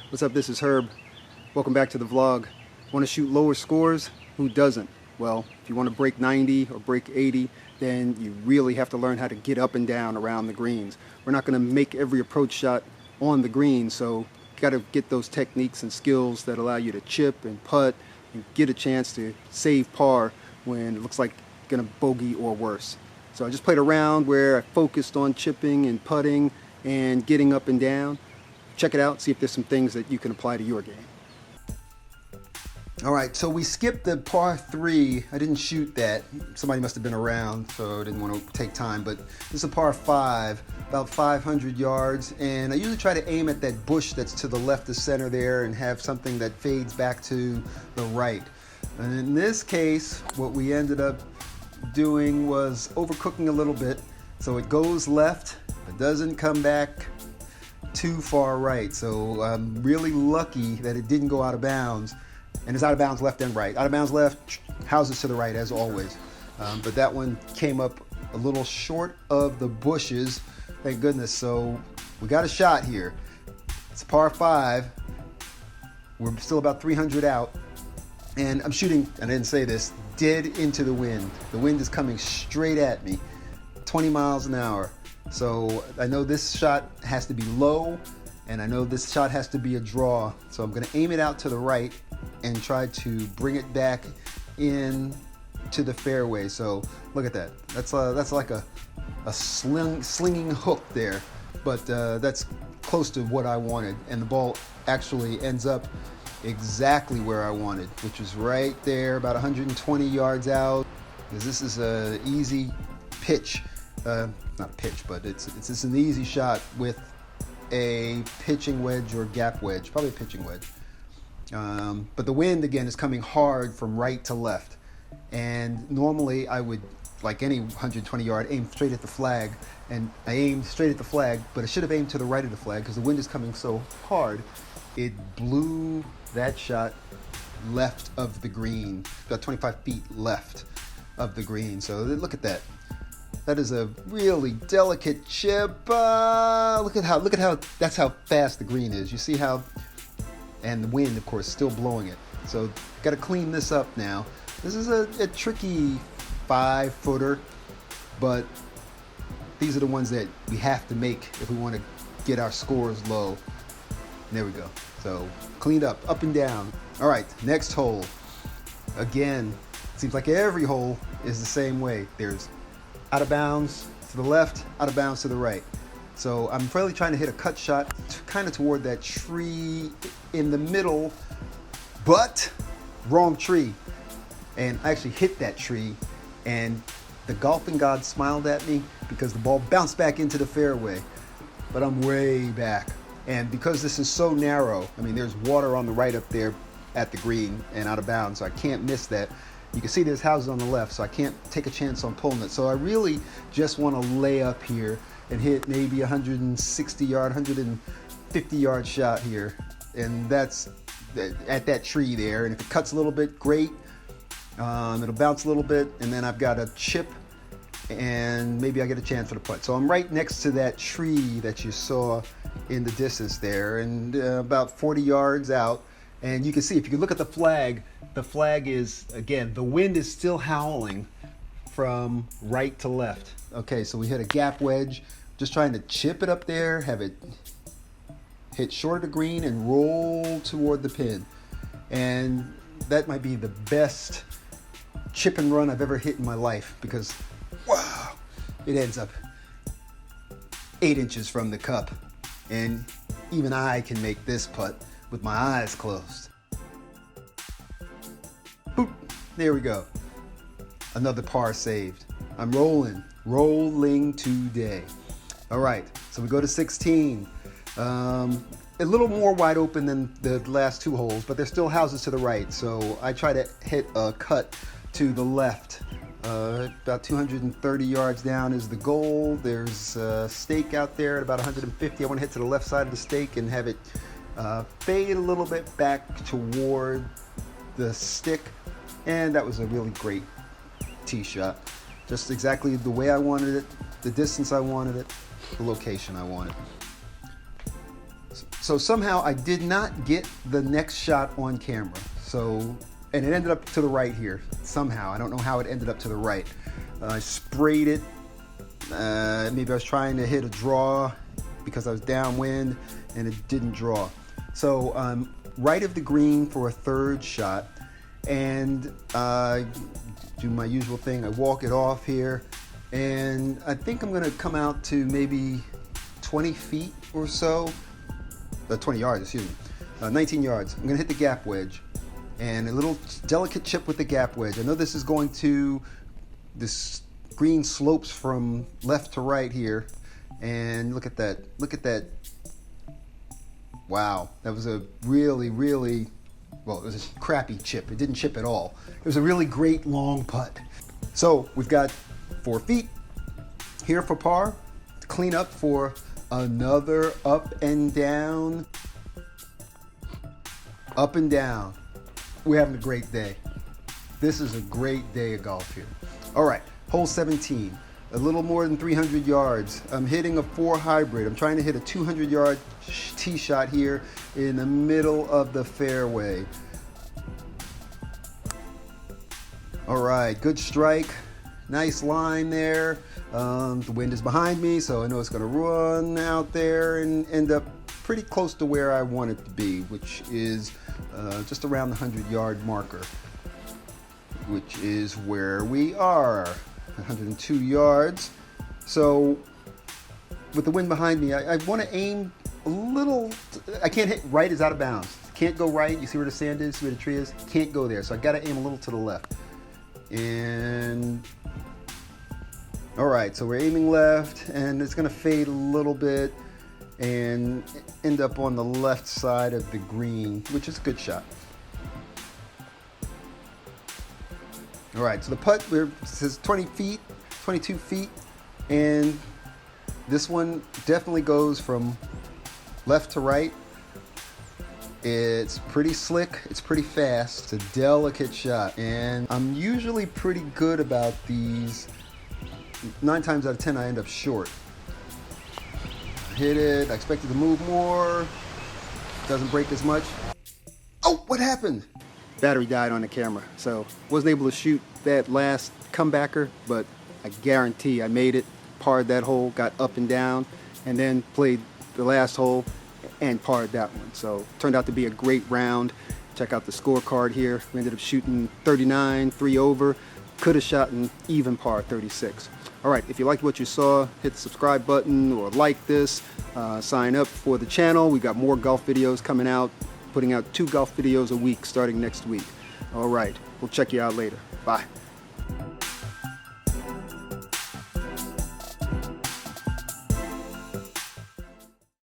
What's up, this is Herb. Welcome back to the vlog. Want to shoot lower scores? Who doesn't? Well, if you want to break 90 or break 80, then you really have to learn how to get up and down around the greens. We're not going to make every approach shot on the green, so you got to get those techniques and skills that allow you to chip and putt and get a chance to save par when it looks like you're going to bogey or worse. So I just played a round where I focused on chipping and putting and getting up and down. Check it out, see if there's some things that you can apply to your game. All right, so we skipped the par 3. I didn't shoot that. Somebody must have been around, so I didn't want to take time. But this is a par 5, about 500 yards. And I usually try to aim at that bush that's to the left of center there and have something that fades back to the right. And in this case, what we ended up doing was overcooking a little bit. So it goes left, but doesn't come back too far right. So I'm really lucky that it didn't go out of bounds. And it's out of bounds left and right. Out of bounds left, houses to the right as always. But that one came up a little short of the bushes, thank goodness. So we got a shot here. It's a par 5. We're still about 300 out. And I'm shooting, and I didn't say this, dead into the wind. The wind is coming straight at me, 20 miles an hour. So I know this shot has to be low, and I know this shot has to be a draw. So I'm gonna aim it out to the right and try to bring it back in to the fairway. So look at that. That's like a slinging hook there, but that's close to what I wanted. And the ball actually ends up exactly where I wanted, which is right there, about 120 yards out. Because this is an easy pitch. Not a pitch, but it's just an easy shot with a pitching wedge or gap wedge, probably a pitching wedge. But the wind again is coming hard from right to left, and normally I would, like any 120 yard, aim straight at the flag, and I aimed straight at the flag, but I should have aimed to the right of the flag because the wind is coming so hard. It blew that shot left of the green, about 25 feet left of the green. So look at that. That is a really delicate chip. Look at how that's how fast the green is. You see how, and the wind, of course, still blowing it. So got to clean this up now. This is a tricky 5-footer, but these are the ones that we have to make if we want to get our scores low. And there we go. So cleaned up and down. All right, next hole. Again, seems like every hole is the same way. There's out of bounds to the left, out of bounds to the right. So I'm really trying to hit a cut shot kind of toward that tree in the middle, but wrong tree. And I actually hit that tree, and the golfing god smiled at me because the ball bounced back into the fairway, but I'm way back. And because this is so narrow, I mean, there's water on the right up there at the green and out of bounds, so I can't miss that. You can see there's houses on the left, so I can't take a chance on pulling it. So I really just want to lay up here and hit maybe 160 yard, 150 yard shot here. And that's at that tree there. And if it cuts a little bit, great. It'll bounce a little bit, and then I've got a chip, and maybe I get a chance for the putt. So I'm right next to that tree that you saw in the distance there, and about 40 yards out. And you can see, if you can look at the flag is, again, the wind is still howling from right to left. Okay, so we hit a gap wedge, just trying to chip it up there, have it hit short of the green and roll toward the pin. And that might be the best chip and run I've ever hit in my life, because, wow, it ends up 8 inches from the cup. And even I can make this putt with my eyes closed. Boop, there we go. Another par saved. I'm rolling today. All right, so we go to 16. A little more wide open than the last 2 holes, but there's still houses to the right. So I try to hit a cut to the left. About 230 yards down is the goal. There's a stake out there at about 150. I want to hit to the left side of the stake and have it fade a little bit back toward the stick. And that was a really great tee shot. Just exactly the way I wanted it, the distance I wanted it, the location I wanted. So somehow I did not get the next shot on camera. So, and it ended up to the right here. Somehow, I don't know how it ended up to the right. I sprayed it. Maybe I was trying to hit a draw because I was downwind and it didn't draw. So right of the green for a third shot, and do my usual thing. I walk it off here, and I think I'm gonna come out to maybe 20 feet or so. 20 yards, excuse me. 19 yards. I'm gonna hit the gap wedge, and a little delicate chip with the gap wedge. I know this is going to, this green slopes from left to right here, and look at that. Look at that. Wow, that was a really, really, well, it was a crappy chip. It didn't chip at all. It was a really great long putt. So we've got 4 feet here for par. Clean up for another up and down. Up and down. We're having a great day. This is a great day of golf here. All right, hole 17. A little more than 300 yards. I'm hitting a 4 hybrid. I'm trying to hit a 200-yard tee shot here in the middle of the fairway. All right, good strike. Nice line there. The wind is behind me, so I know it's going to run out there and end up pretty close to where I want it to be, which is just around the 100-yard marker, which is where we are. 102 yards. So with the wind behind me, I want to aim a little. I can't hit right, is out of bounds. Can't go right. You see where the sand is, see where the tree is? Can't go there. So I got to aim a little to the left. And all right, so we're aiming left, and it's going to fade a little bit and end up on the left side of the green, which is a good shot. All right, so the putt, it says 20 feet, 22 feet, and this one definitely goes from left to right. It's pretty slick, it's pretty fast, it's a delicate shot, and I'm usually pretty good about these. 9 times out of 10, I end up short. I hit it, I expected to move more, doesn't break as much. Oh, what happened? Battery died on the camera, so wasn't able to shoot that last comebacker, but I guarantee I made it, parred that hole, got up and down, and then played the last hole and parred that one. So turned out to be a great round. Check out the scorecard here. We ended up shooting 39, 3 over, could have shot an even par 36. All right, if you liked what you saw, hit the subscribe button or like this, sign up for the channel. We got more golf videos coming out. Putting out 2 golf videos a week starting next week. All right, we'll check you out later. Bye.